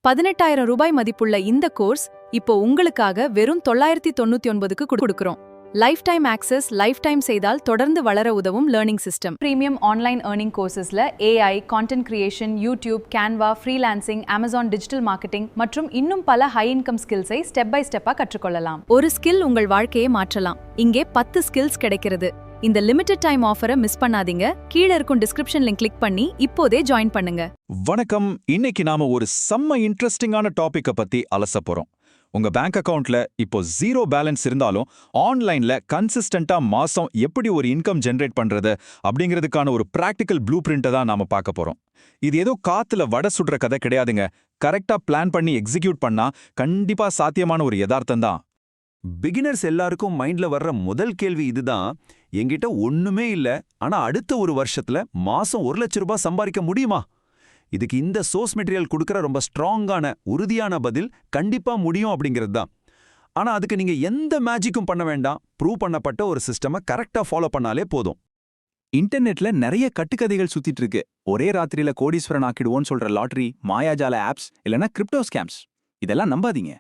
ரூபாய் மதிப்புள்ள இந்த கோர்ஸ் இப்போ உங்களுக்காக வெறும் 999க்கு கொடுக்கிறோம். Life time access, life time செய்தால் தொடர்ந்து வளர உதவும் learning system. Premium online earning கோர்சஸ்ல AI, content creation, YouTube, Canva, freelancing, Amazon digital marketing மற்றும் இன்னும் பல ஹை இன்கம் ஸ்கில்ஸை ஸ்டெப் பை ஸ்டெப்பா கற்றுக்கொள்ளலாம். ஒரு ஸ்கில் உங்கள் வாழ்க்கையை மாற்றலாம். இங்கே 10 ஸ்கில்ஸ் கிடைக்கிறது. இந்த லிமிடெட் டைம் ஆஃபரை மிஸ் பண்ணாதீங்க. கீழே இருக்கும் டிஸ்கிரிப்ஷன்ல கிளிக் பண்ணி இப்போதே ஜாயின் பண்ணுங்க. வணக்கம். இன்னைக்கு நாம ஒரு செம்ம இன்ட்ரெஸ்டிங்கான டாபிக்கை பத்தி அலச போறோம். உங்க பேங்க் அக்கவுண்ட்ல இப்போ 0 பேலன்ஸ் இருந்தாலும் ஆன்லைன்ல கன்சிஸ்டன்டா மாசம் எப்படி ஒரு இன்கம் ஜெனரேட் பண்றது அப்படிங்கிறதுக்கான ஒரு பிராக்டிக்கல் ப்ளூ பிரிண்ட்டை தான் நாம பார்க்க போறோம். இது ஏதோ காத்துல வடை சுடுற கதை கிடையாதுங்க. கரெக்டா பிளான் பண்ணி எக்ஸிக்யூட் பண்ணா கண்டிப்பா சாத்தியமான ஒரு யதார்த்தம் தான். பிகினர்ஸ் எல்லாருக்கும் மைண்ட்ல வர்ற முதல் கேள்வி இதுதான். என்கிட்ட ஒண்ணுமே இல்ல, ஆனா அடுத்த ஒரு வருஷத்துல மாசம் 1 லட்சம் ரூபாய் சம்பாதிக்க முடியுமா? இதுக்கு இந்த சோர்ஸ் மெட்டீரியல் கொடுக்கற ரொம்ப ஸ்ட்ராங்கான உறுதியான பதில் கண்டிப்பா முடியும் அப்படிங்கிறது தான். ஆனா அதுக்கு நீங்க எந்த மேஜிக்கும் பண்ண வேண்டாம். ப்ரூவ் பண்ணப்பட்ட ஒரு சிஸ்டமை கரெக்டா ஃபாலோ பண்ணாலே போதும். இன்டர்நெட்ல நிறைய கட்டுக்கதைகள் சுத்திட்டு இருக்கு. ஒரே ராத்திரியில கோடீஸ்வரன் ஆக்கிடுவோன்னு சொல்ற லாட்டரி, மாயாஜால ஆப்ஸ் இல்லனா கிரிப்டோ ஸ்கேம்ஸ், இதெல்லாம் நம்பாதீங்க.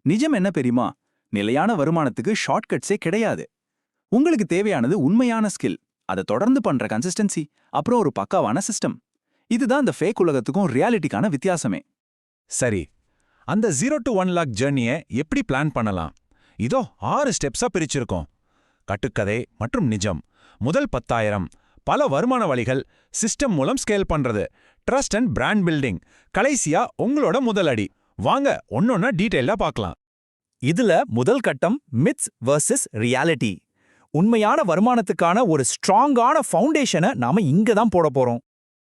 நிஜம் என்ன தெரியுமா? நிலையான வருமானத்துக்கு ஷார்ட்கட்ஸே கிடையாது. உங்களுக்கு தேவையானது உண்மையான ஸ்கில், அதை தொடர்ந்து பண்ற கன்சிஸ்டன்சி, அப்புறம் ஒரு பக்காவான சிஸ்டம். இதுதான் இந்த ஃபேக் உலகத்துக்கும் ரியாலிட்டிக்கான வித்தியாசமே. சரி, அந்த 0 to 1 lakh ஜர்னியை எப்படி பிளான் பண்ணலாம்? இதோ 6 ஸ்டெப்ஸா பிரிச்சிருக்கோம். கட்டுக்கதை மற்றும் நிஜம். முதல் 10,000 பல வருமான வழிகள், சிஸ்டம் மூலம் ஸ்கேல் பண்றது, ட்ரஸ்ட் அண்ட் பிராண்ட் பில்டிங், கடைசியா உங்களோட முதல் அடி. வாங்க ஒன்னொன்னா டீடைலா பார்க்கலாம். இதுல முதல் கட்டம் மித்ஸ் வர்சஸ் ரியாலிட்டி. உண்மையான வருமானத்துக்கான ஒரு ஸ்ட்ராங்கான ஃபவுண்டேஷனை நாம இங்க தான் போட போறோம்.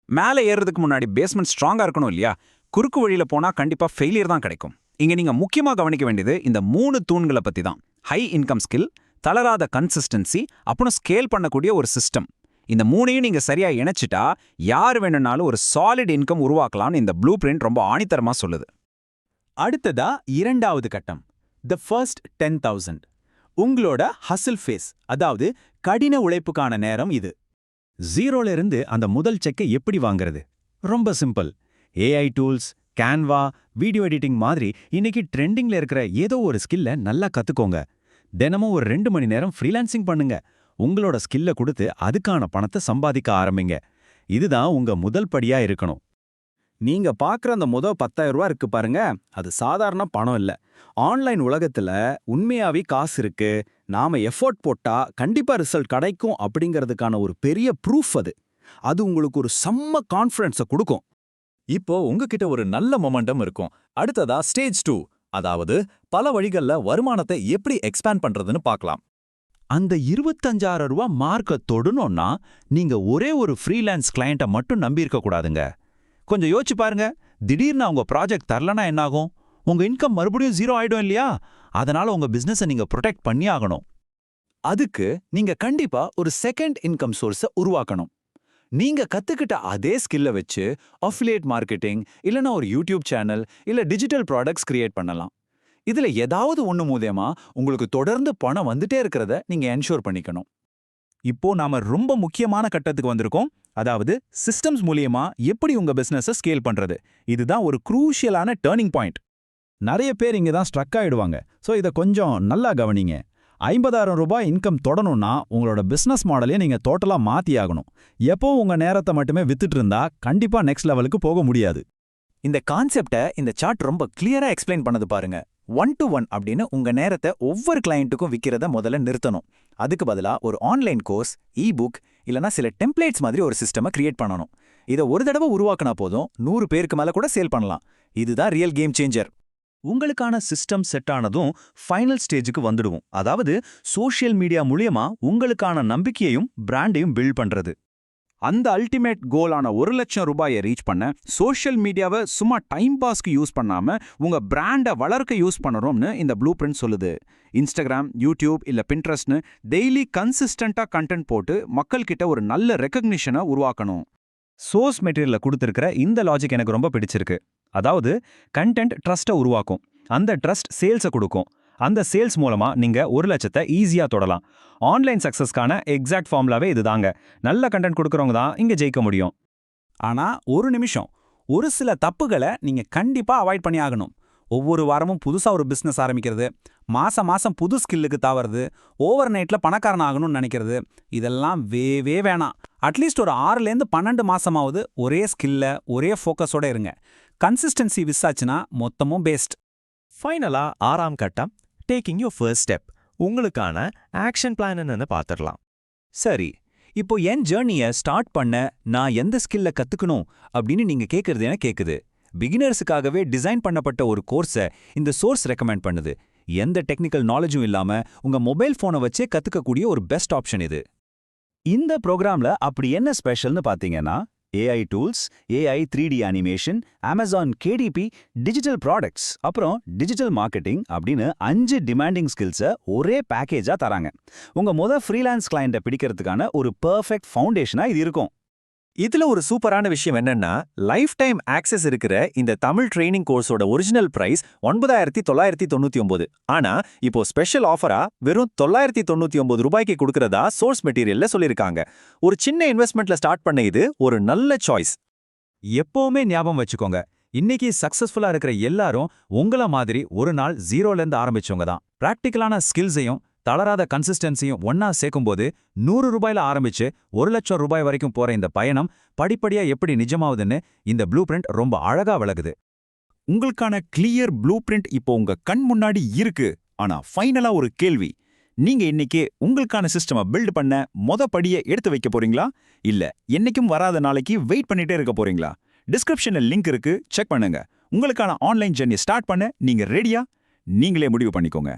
மேலே ஏறதுக்கு முன்னாடி பேஸ்மெண்ட் ஸ்ட்ராங்கா இருக்கணும் இல்லையா? குறுக்கு வழியில போனா கண்டிப்பா ஃபெயிலியர் தான் கிடைக்கும். இங்க நீங்க முக்கியமா கவனிக்க வேண்டியது இந்த 3 தூண்களை பத்தி தான். ஹை இன்கம் ஸ்கில், தளராத கன்சிஸ்டன்சி, அப்புறம் ஸ்கேல் பண்ணக்கூடிய ஒரு சிஸ்டம். இந்த 3ஐயும் நீங்க சரியா இணைச்சிட்டா யார் வேணும்னாலும் ஒரு சாலிட் இன்கம் உருவாக்கலாம்னு இந்த ப்ளூ பிரிண்ட் ரொம்ப ஆணித்தரமா சொல்லுது. அடுத்ததா இரண்டாவது கட்டம், தி ஃபர்ஸ்ட் 10,000. உங்களோட ஹசில் ஃபேஸ், அதாவது கடின உழைப்புக்கான நேரம் இது. 0ல இருந்து அந்த முதல் செக்கை எப்படி வாங்குறது? ரொம்ப simple. AI tools, Canva, video editing மாதிரி இன்னைக்கு ட்ரெண்டிங்ல இருக்கிற ஏதோ ஒரு ஸ்கில்ல நல்லா கத்துக்கோங்க. தினமும் ஒரு 2 மணி நேரம் ஃப்ரீலான்சிங் பண்ணுங்க. உங்களோட ஸ்கில்ல கொடுத்து அதுக்கான பணத்தை சம்பாதிக்க ஆரம்பிங்க. இதுதான் உங்க முதல் படியா இருக்கணும். நீங்க பார்க்குற அந்த முதல் 10,000 ரூபா இருக்கு பாருங்க, அது சாதாரண பணம் இல்ல. ஆன்லைன் உலகத்துல உண்மையாவே காசு இருக்கு, நாம எஃபோர்ட் போட்டா கண்டிப்பா ரிசல்ட் கிடைக்கும் அப்படிங்கிறதுக்கான ஒரு பெரிய ப்ரூஃப் அது. அது உங்களுக்கு ஒரு செம்ம கான்ஃபிடன்ஸை கொடுக்கும். இப்போ உங்ககிட்ட ஒரு நல்ல மொமெண்டம் இருக்கும். அடுத்ததா ஸ்டேஜ் 2, அதாவது பல வழிகள்ல வருமானத்தை எப்படி எக்ஸ்பேண்ட் பண்றதுன்னு பார்க்கலாம். அந்த 25,000 ரூபா மார்க்கை தொடணும்னா நீங்க ஒரே ஒரு ஃப்ரீலான்ஸ் கிளையண்ட்டை மட்டும் நம்பியிருக்க கூடாதுங்க. கொஞ்சம் யோசிச்சு பாருங்க. திடீர்னு உங்க ப்ராஜெக்ட் தரலனா என்னாகும்? உங்க இன்கம் மறுபடியும் 0 ஆயிடும் இல்லையா? அதனால உங்க பிசினஸை நீங்க ப்ரொடெக்ட் பண்ணி ஆகணும். அதுக்கு நீங்க கண்டிப்பா ஒரு செகண்ட் இன்கம் சோர்ஸை உருவாக்கணும். நீங்க கத்துக்கிட்ட அதே ஸ்கில்ல வச்சு அஃபிலியேட் மார்க்கெட்டிங், இல்லனா ஒரு யூடியூப் சேனல், இல்ல டிஜிட்டல் ப்ராடக்ட்ஸ் கிரியேட் பண்ணலாம். இதுல ஏதாவது ஒண்ணு மூலமா உங்களுக்கு தொடர்ந்து பணம் வந்துட்டே இருக்கிறத நீங்க என்ஷூர் பண்ணிக்கணும். இப்போ நாம ரொம்ப முக்கியமான கட்டத்துக்கு வந்திருக்கோம். அதாவது சிஸ்டம்ஸ் மூலியமா எப்படி உங்க பிசினஸை ஸ்கேல் பண்றது. இதுதான் ஒரு குரூஷியலான டர்னிங் பாயிண்ட். நிறைய பேர் இங்க தான் ஸ்ட்ரக் ஆயிடுவாங்க. ஸோ இதை கொஞ்சம் நல்லா கவனிங்க. 50,000 ரூபாய் இன்கம் தொடணும்னா உங்களோட பிசினஸ் மாடலே நீங்க டோட்டலா மாத்தி ஆகணும். எப்பவும் உங்க நேரத்தை மட்டுமே வித்துட்டு இருந்தா கண்டிப்பா நெக்ஸ்ட் லெவலுக்கு போக முடியாது. இந்த கான்செப்டை இந்த சார்ட் ரொம்ப கிளியரா எக்ஸ்பிளைன் பண்ணது பாருங்க. 1 to 1 அப்படின்னு உங்க நேரத்தை ஒவ்வொரு கிளையண்ட்டுக்கும் விற்கிறத முதல்ல நிறுத்தணும். அதுக்கு பதிலா ஒரு ஆன்லைன் கோர்ஸ், இ-புக் இல்லனா சில டெம்ப்ளேட்ஸ் மாதிரி ஒரு சிஸ்டமை கிரியேட் பண்ணணும். இதை ஒரு தடவை உருவாக்கினா போதும், 100 பேருக்கு மேல கூட சேல் பண்ணலாம். இதுதான் ரியல் கேம் சேஞ்சர். உங்களுக்கான சிஸ்டம் செட் ஆனதும் ஃபைனல் ஸ்டேஜுக்கு வந்துடுவோம். அதாவது சோஷியல் மீடியா மூலியமா உங்களுக்கான நம்பிக்கையையும் பிராண்டையும் பில்ட் பண்றது. அந்த அல்டிமேட் கோலான 1 லட்சம் ரூபாயை ரீச் பண்ண சோஷியல் மீடியாவை சும்மா டைம் பாஸ்க்கு யூஸ் பண்ணாம உங்க பிராண்டை வளர்க்க யூஸ் பண்ணணும்னு இந்த ப்ளூ பிரிண்ட் சொல்லுது. இன்ஸ்டாகிராம், யூடியூப் இல்ல பின்ட்ரெஸ்ட்னு டெய்லி கன்சிஸ்டண்டா கண்டென்ட் போட்டு மக்கள் கிட்ட ஒரு நல்ல ரெகக்னிஷனை உருவாக்கணும். சோர்ஸ் மெட்டீரியல்ல கொடுத்திருக்கிற இந்த லாஜிக் எனக்கு ரொம்ப பிடிச்சிருக்கு. அதாவது கண்டென்ட் ட்ரஸ்ட்டை உருவாக்கும், அந்த ட்ரஸ்ட் சேல்ஸை கொடுக்கும், அந்த சேல்ஸ் மூலமா நீங்க 1 லட்சத்தை ஈஸியா தொடலாம். ஆன்லைன் சக்சஸ்க்கான எக்ஸாக்ட் ஃபார்முலாவே இதுதாங்க. நல்ல கண்டென்ட் கொடுக்கறவங்க தான் இங்க ஜெயிக்க முடியும். ஆனா ஒரு நிமிஷம், ஒரு சில தப்புகளை நீங்க கண்டிப்பா அவாய்ட் பண்ணி ஆகணும். ஒவ்வொரு வாரமும் புதுசா ஒரு பிசினஸ் ஆரம்பிக்கிறது, மாசம் மாசம் புது ஸ்கில்லுக்கு தாவறது, ஓவர் நைட்ல பணக்காரன் ஆகணும்னு நினைக்கிறது, இதெல்லாம் வேணாம். அட்லீஸ்ட் ஒரு 6லேருந்து 12 மாசமாவது ஒரே ஸ்கில்ல ஒரே ஃபோக்கஸோட இருங்க. கன்சிஸ்டன்சி விசாச்சுன்னா மொத்தமும் பேஸ்ட். ஃபைனலா 6ஆம் கட்டம், டேக்கிங் யூர் ஃபர்ஸ்ட் ஸ்டெப். உங்களுக்கான ஆக்ஷன் பிளான் என்னன்னு பார்த்துடலாம். சரி, இப்போ என் ஜேர்னியை ஸ்டார்ட் பண்ண நான் எந்த ஸ்கில்ல கத்துக்கணும் அப்படின்னு நீங்க கேட்கறது என கேக்குது. பிகினர்ஸுக்காகவே டிசைன் பண்ணப்பட்ட ஒரு கோர்ஸை இந்த சோர்ஸ் ரெக்கமெண்ட் பண்ணுது. எந்த டெக்னிக்கல் நாலேஜும் இல்லாம உங்க மொபைல் போனை வச்சே கத்துக்கக்கூடிய ஒரு பெஸ்ட் ஆப்ஷன் இது. இந்த ப்ரோக்ராம்ல அப்படி என்ன ஸ்பெஷல்னு பாத்தீங்கன்னா, AI tools, AI 3D animation, Amazon KDP, digital products, அப்புறம் டிஜிட்டல் மார்க்கெட்டிங் அப்படின்னு 5 டிமாண்டிங் ஸ்கில்ஸை ஒரே பேக்கேஜா தராங்க. உங்க ஃப்ரீலான்ஸ் கிளையண்ட்டை பிடிக்கிறதுக்கான ஒரு பெர்ஃபெக்ட் ஃபவுண்டேஷனா இது இருக்கும். இதுல ஒரு சூப்பரான விஷயம் என்னன்னா, லைஃப் டைம் ஆக்சஸ் இருக்கிற இந்த தமிழ் ட்ரைனிங் கோர்ஸோட ஒரிஜினல் பிரைஸ் 9999. ஆனா இப்போ ஸ்பெஷல் ஆஃபரா வெறும் 999 ரூபாய்க்கு கொடுக்கறதா சோர்ஸ் மெட்டீரியல்ல சொல்லிருக்காங்க. ஒரு சின்ன இன்வெஸ்ட்மெண்ட்ல ஸ்டார்ட் பண்ண இது ஒரு நல்ல சாய்ஸ். எப்பவுமே ஞாபகம் வச்சுக்கோங்க, இன்னைக்கு சக்சஸ்ஃபுல்லா இருக்கிற எல்லாரும் உங்கள மாதிரி ஒரு நாள் 0லேருந்து ஆரம்பிச்சவங்க தான். பிராக்டிக்கலான ஸ்கில்ஸையும் தளராத கன்சிஸ்டன்சியும் ஒன்னா சேர்க்கும்போது 100 ரூபாயில ஆரம்பிச்சு 1 லட்சம் ரூபாய் வரைக்கும் போற இந்த பயணம் படிப்படியா எப்படி நிஜமாவுதுன்னு இந்த ப்ளூ பிரிண்ட் ரொம்ப அழகா விளக்குது. உங்களுக்கான கிளியர் ப்ளூ பிரிண்ட் இப்போ உங்க கண் முன்னாடி இருக்கு. ஆனா ஃபைனலா ஒரு கேள்வி, நீங்க இன்னைக்கே உங்களுக்கான சிஸ்டமை பில்ட் பண்ண படியை எடுத்து வைக்க போறீங்களா, இல்ல என்னைக்கும் வராத நாளைக்கு வெயிட் பண்ணிட்டே இருக்க போறீங்களா? டிஸ்கிரிப்ஷன்ல லிங்க் இருக்கு, செக் பண்ணுங்க. உங்களுக்கான ஆன்லைன் ஜர்னி ஸ்டார்ட் பண்ண நீங்க ரெடியா? நீங்களே முடிவு பண்ணிக்கோங்க.